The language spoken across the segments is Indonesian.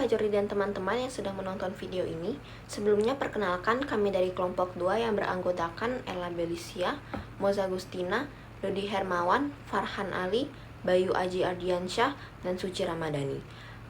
Kak Jori dan teman-teman yang sedang menonton video ini. Sebelumnya perkenalkan kami dari kelompok 2 yang beranggotakan Ella Belisia, Moza Gustina, Dodi Hermawan, Farhan Ali, Bayu Aji Ardiansyah, dan Suci Ramadhani.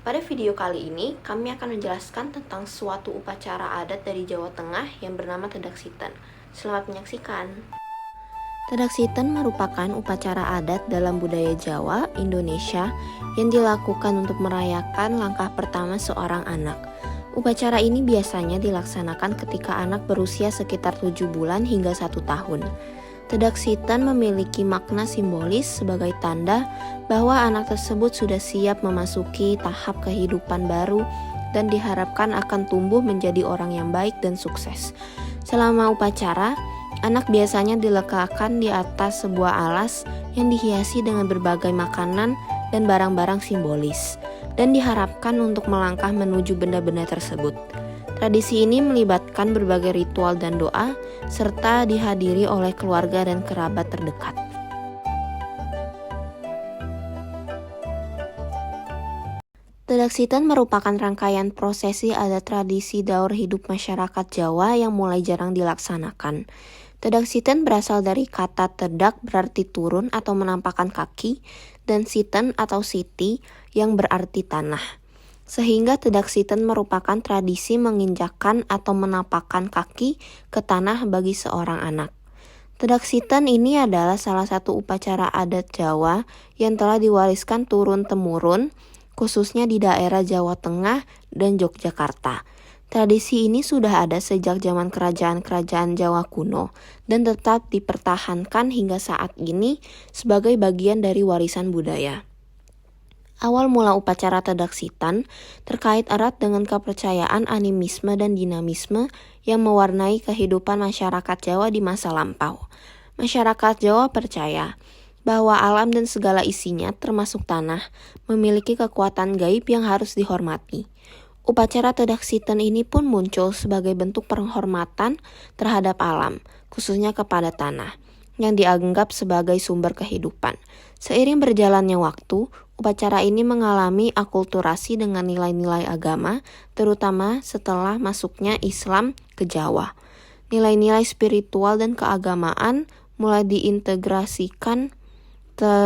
Pada video kali ini, kami akan menjelaskan tentang suatu upacara adat dari Jawa Tengah yang bernama Tedaksitan. Selamat menyaksikan. Tedaksitan merupakan upacara adat dalam budaya Jawa, Indonesia yang dilakukan untuk merayakan langkah pertama seorang anak. Upacara ini biasanya dilaksanakan ketika anak berusia sekitar 7 bulan hingga 1 tahun. Tedaksitan memiliki makna simbolis sebagai tanda bahwa anak tersebut sudah siap memasuki tahap kehidupan baru dan diharapkan akan tumbuh menjadi orang yang baik dan sukses. Selama upacara, anak biasanya diletakkan di atas sebuah alas yang dihiasi dengan berbagai makanan dan barang-barang simbolis, dan diharapkan untuk melangkah menuju benda-benda tersebut. Tradisi ini melibatkan berbagai ritual dan doa, serta dihadiri oleh keluarga dan kerabat terdekat. Tedaksitan merupakan rangkaian prosesi adat tradisi daur hidup masyarakat Jawa yang mulai jarang dilaksanakan. Tedaksitan berasal dari kata tedak berarti turun atau menampakkan kaki, dan siten atau siti yang berarti tanah. Sehingga tedaksitan merupakan tradisi menginjakkan atau menampakkan kaki ke tanah bagi seorang anak. Tedaksitan ini adalah salah satu upacara adat Jawa yang telah diwariskan turun-temurun, khususnya di daerah Jawa Tengah dan Yogyakarta. Tradisi ini sudah ada sejak zaman kerajaan-kerajaan Jawa kuno dan tetap dipertahankan hingga saat ini sebagai bagian dari warisan budaya. Awal mula upacara tedaksitan terkait erat dengan kepercayaan animisme dan dinamisme yang mewarnai kehidupan masyarakat Jawa di masa lampau. Masyarakat Jawa percaya bahwa alam dan segala isinya, termasuk tanah, memiliki kekuatan gaib yang harus dihormati. Upacara tedaksitan ini pun muncul sebagai bentuk penghormatan terhadap alam, khususnya kepada tanah, yang dianggap sebagai sumber kehidupan. Seiring berjalannya waktu, upacara ini mengalami akulturasi dengan nilai-nilai agama, terutama setelah masuknya Islam ke Jawa. Nilai-nilai spiritual dan keagamaan mulai diintegrasikan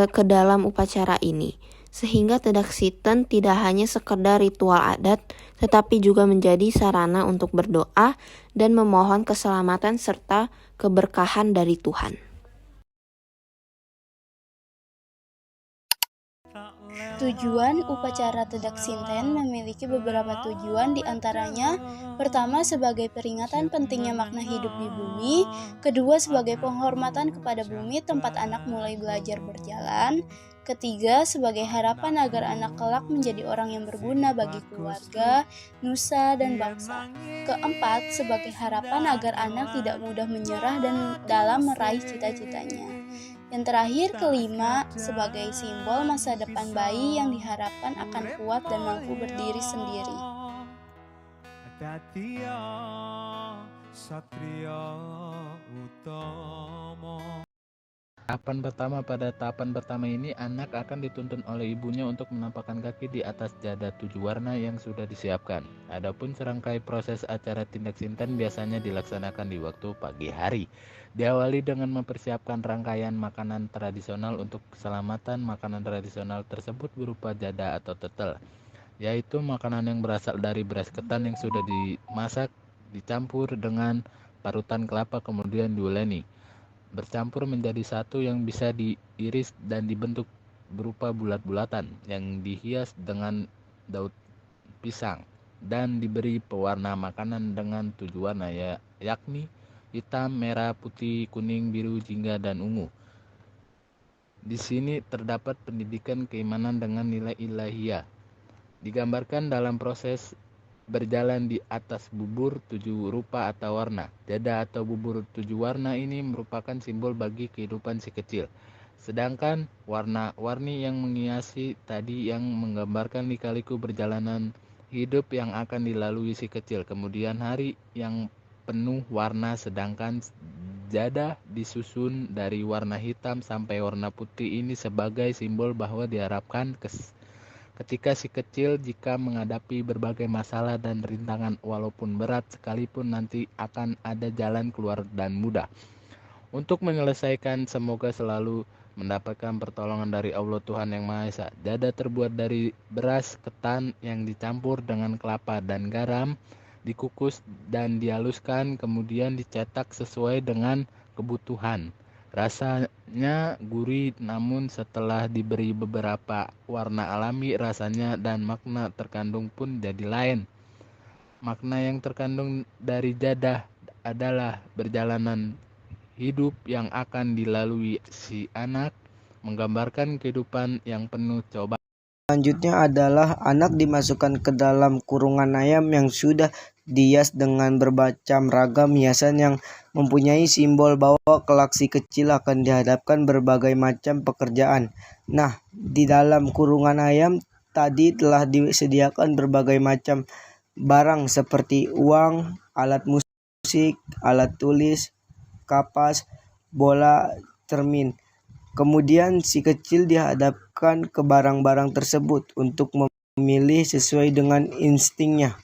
ke dalam upacara ini, sehingga tedaksitan tidak hanya sekedar ritual adat, tetapi juga menjadi sarana untuk berdoa dan memohon keselamatan serta keberkahan dari Tuhan. Tujuan upacara Tedaksitan memiliki beberapa tujuan, diantaranya pertama sebagai peringatan pentingnya makna hidup di bumi, kedua sebagai penghormatan kepada bumi tempat anak mulai belajar berjalan, ketiga sebagai harapan agar anak kelak menjadi orang yang berguna bagi keluarga, nusa, dan bangsa, keempat sebagai harapan agar anak tidak mudah menyerah dan dalam meraih cita-citanya. Yang terakhir, kelima, sebagai simbol masa depan bayi yang diharapkan akan kuat dan mampu berdiri sendiri. Pada tahapan pertama ini, anak akan dituntun oleh ibunya untuk menampakkan kaki di atas jada 7 warna yang sudah disiapkan. Adapun serangkai proses acara Tedaksitan biasanya dilaksanakan di waktu pagi hari. Diawali dengan mempersiapkan rangkaian makanan tradisional untuk keselamatan. Makanan tradisional tersebut berupa jada atau tetel, yaitu makanan yang berasal dari beras ketan yang sudah dimasak, dicampur dengan parutan kelapa kemudian diuleni, bercampur menjadi satu yang bisa diiris dan dibentuk berupa bulat-bulatan yang dihias dengan daun pisang dan diberi pewarna makanan dengan 7 warna, yakni hitam, merah, putih, kuning, biru, jingga, dan ungu. Di sini terdapat pendidikan keimanan dengan nilai ilahiyah. Digambarkan dalam proses berjalan di atas bubur 7 rupa atau warna. Jada atau bubur 7 warna ini merupakan simbol bagi kehidupan si kecil. Sedangkan warna-warni yang menghiasi tadi yang menggambarkan lika-liku perjalanan hidup yang akan dilalui si kecil. Kemudian hari yang penuh warna, sedangkan jada disusun dari warna hitam sampai warna putih ini sebagai simbol bahwa diharapkan ketika si kecil jika menghadapi berbagai masalah dan rintangan walaupun berat sekalipun nanti akan ada jalan keluar dan mudah. Untuk menyelesaikan semoga selalu mendapatkan pertolongan dari Allah Tuhan Yang Maha Esa. Jada terbuat dari beras ketan yang dicampur dengan kelapa dan garam, dikukus dan dihaluskan, kemudian dicetak sesuai dengan kebutuhan. Rasanya gurih, namun setelah diberi beberapa warna alami, rasanya dan makna terkandung pun jadi lain. Makna yang terkandung dari jadah adalah perjalanan hidup yang akan dilalui si anak, menggambarkan kehidupan yang penuh cobaan. Selanjutnya adalah anak dimasukkan ke dalam kurungan ayam yang sudah dihias dengan bermacam ragam hiasan yang mempunyai simbol bahwa kelak si kecil akan dihadapkan berbagai macam pekerjaan. Nah, di dalam kurungan ayam tadi telah disediakan berbagai macam barang seperti uang, alat musik, alat tulis, kapas, bola, cermin. Kemudian si kecil dihadapkan ke barang-barang tersebut untuk memilih sesuai dengan instingnya.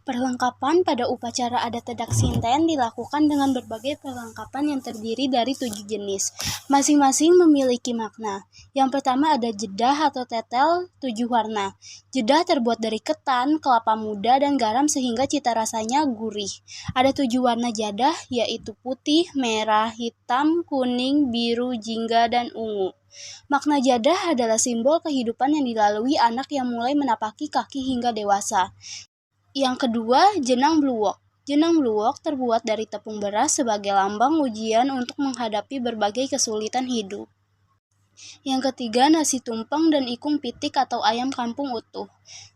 Perlengkapan pada upacara adat Tedak Sinten dilakukan dengan berbagai perlengkapan yang terdiri dari 7 jenis. Masing-masing memiliki makna. Yang pertama ada jedah atau tetel 7 warna. Jedah terbuat dari ketan, kelapa muda, dan garam sehingga cita rasanya gurih. Ada 7 warna jadah yaitu putih, merah, hitam, kuning, biru, jingga, dan ungu. Makna jadah adalah simbol kehidupan yang dilalui anak yang mulai menapaki kaki hingga dewasa. Yang kedua, jenang bluwok. Jenang bluwok terbuat dari tepung beras sebagai lambang ujian untuk menghadapi berbagai kesulitan hidup. Yang ketiga, nasi tumpeng dan ikung pitik atau ayam kampung utuh.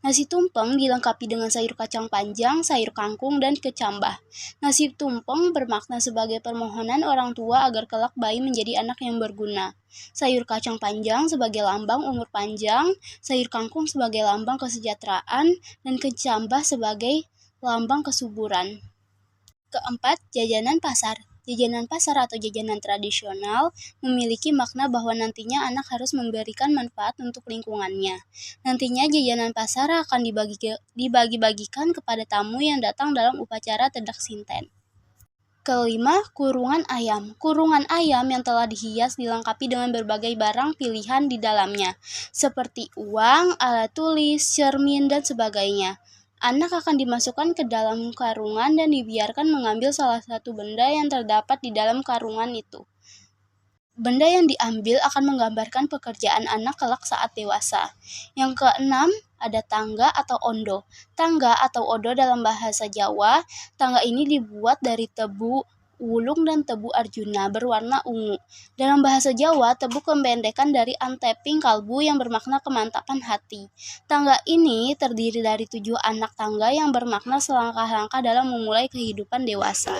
Nasi tumpeng dilengkapi dengan sayur kacang panjang, sayur kangkung, dan kecambah. Nasi tumpeng bermakna sebagai permohonan orang tua agar kelak bayi menjadi anak yang berguna. Sayur kacang panjang sebagai lambang umur panjang, sayur kangkung sebagai lambang kesejahteraan, dan kecambah sebagai lambang kesuburan. Keempat, jajanan pasar. Jajanan pasar atau jajanan tradisional memiliki makna bahwa nantinya anak harus memberikan manfaat untuk lingkungannya. Nantinya jajanan pasar akan dibagi-bagikan kepada tamu yang datang dalam upacara Tedak Sinten. Kelima, kurungan ayam. Kurungan ayam yang telah dihias dilengkapi dengan berbagai barang pilihan di dalamnya, seperti uang, alat tulis, cermin, dan sebagainya. Anak akan dimasukkan ke dalam karungan dan dibiarkan mengambil salah satu benda yang terdapat di dalam karungan itu. Benda yang diambil akan menggambarkan pekerjaan anak kelak saat dewasa. Yang keenam, ada tangga atau ondo. Tangga atau odo dalam bahasa Jawa, tangga ini dibuat dari tebu wulung dan tebu arjuna berwarna ungu. Dalam bahasa Jawa, tebu kependekan dari anteping kalbu yang bermakna kemantapan hati. Tangga ini terdiri dari 7 anak tangga yang bermakna selangkah-langkah dalam memulai kehidupan dewasa.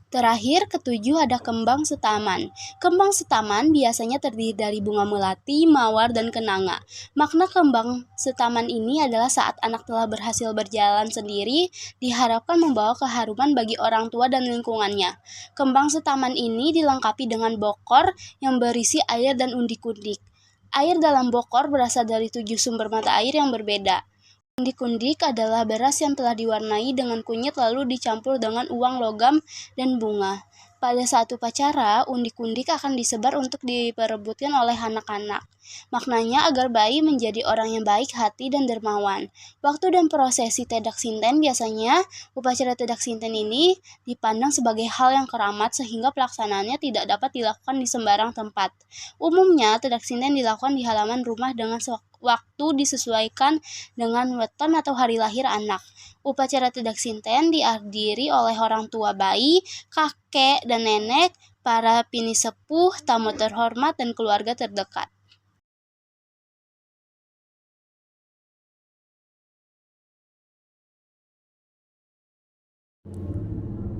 Terakhir, ketujuh ada kembang setaman. Kembang setaman biasanya terdiri dari bunga melati, mawar, dan kenanga. Makna kembang setaman ini adalah saat anak telah berhasil berjalan sendiri, diharapkan membawa keharuman bagi orang tua dan lingkungannya. Kembang setaman ini dilengkapi dengan bokor yang berisi air dan undik-undik. Air dalam bokor berasal dari 7 sumber mata air yang berbeda. Undik-undik adalah beras yang telah diwarnai dengan kunyit lalu dicampur dengan uang logam dan bunga. Pada saat upacara, undik-undik akan disebar untuk diperebutkan oleh anak-anak. Maknanya agar bayi menjadi orang yang baik hati dan dermawan. Waktu dan prosesi Tedak Sinten biasanya upacara Tedak Sinten ini dipandang sebagai hal yang keramat sehingga pelaksanaannya tidak dapat dilakukan di sembarang tempat. Umumnya Tedak Sinten dilakukan di halaman rumah dengan waktu disesuaikan dengan weton atau hari lahir anak. Upacara Tedak Sinten dihadiri oleh orang tua bayi, kakek dan nenek, para pinisepuh, tamu terhormat, dan keluarga terdekat.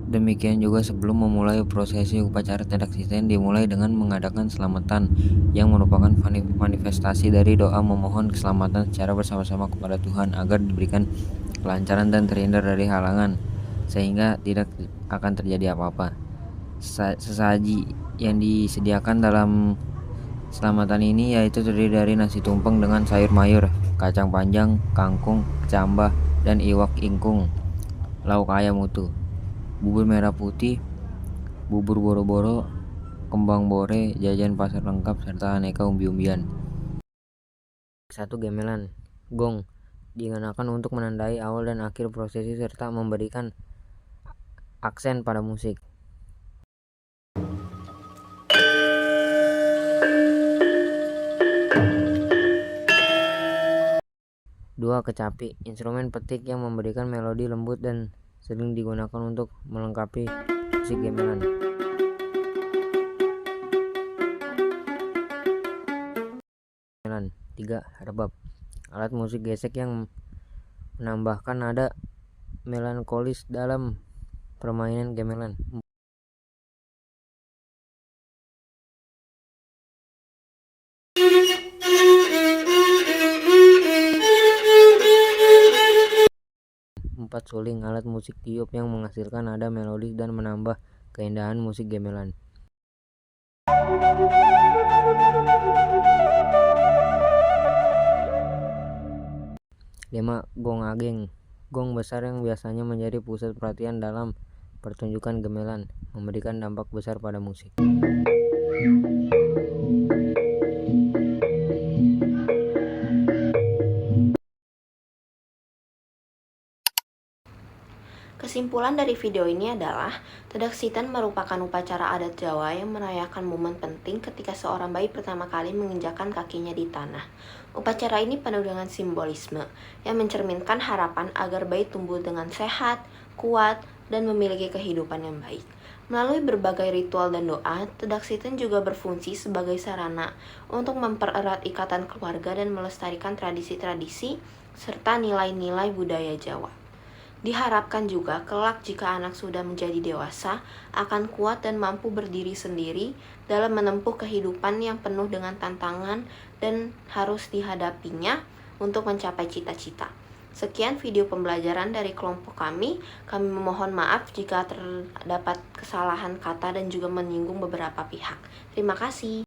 Demikian juga sebelum memulai prosesi upacara Tedak Sinten dimulai dengan mengadakan selamatan yang merupakan manifestasi dari doa memohon keselamatan secara bersama-sama kepada Tuhan agar diberikan kelancaran dan terhindar dari halangan sehingga tidak akan terjadi apa-apa. Sesaji yang disediakan dalam selamatan ini yaitu terdiri dari nasi tumpeng dengan sayur mayur, kacang panjang, kangkung, kecambah, dan iwak ingkung, lauk ayam utuh, bubur merah putih, bubur boro-boro, kembang bore, jajan pasar lengkap, serta aneka umbi-umbian. 1. Gamelan. Gong digunakan untuk menandai awal dan akhir prosesi serta memberikan aksen pada musik. 2. Kecapi, instrumen petik yang memberikan melodi lembut dan sering digunakan untuk melengkapi musik gamelan. 3. Rebab, alat musik gesek yang menambahkan nada melankolis dalam permainan gamelan. 4. Suling, alat musik tiup yang menghasilkan nada melodis dan menambah keindahan musik gamelan. 5. Gong ageng, gong besar yang biasanya menjadi pusat perhatian dalam pertunjukan gamelan, memberikan dampak besar pada musik. Kesimpulan dari video ini adalah, Tedaksiten merupakan upacara adat Jawa yang merayakan momen penting ketika seorang bayi pertama kali menginjakkan kakinya di tanah. Upacara ini penuh dengan simbolisme yang mencerminkan harapan agar bayi tumbuh dengan sehat, kuat, dan memiliki kehidupan yang baik. Melalui berbagai ritual dan doa, Tedaksiten juga berfungsi sebagai sarana untuk mempererat ikatan keluarga dan melestarikan tradisi-tradisi serta nilai-nilai budaya Jawa. Diharapkan juga kelak jika anak sudah menjadi dewasa akan kuat dan mampu berdiri sendiri dalam menempuh kehidupan yang penuh dengan tantangan dan harus dihadapinya untuk mencapai cita-cita. Sekian video pembelajaran dari kelompok kami. Kami memohon maaf jika terdapat kesalahan kata dan juga menyinggung beberapa pihak. Terima kasih.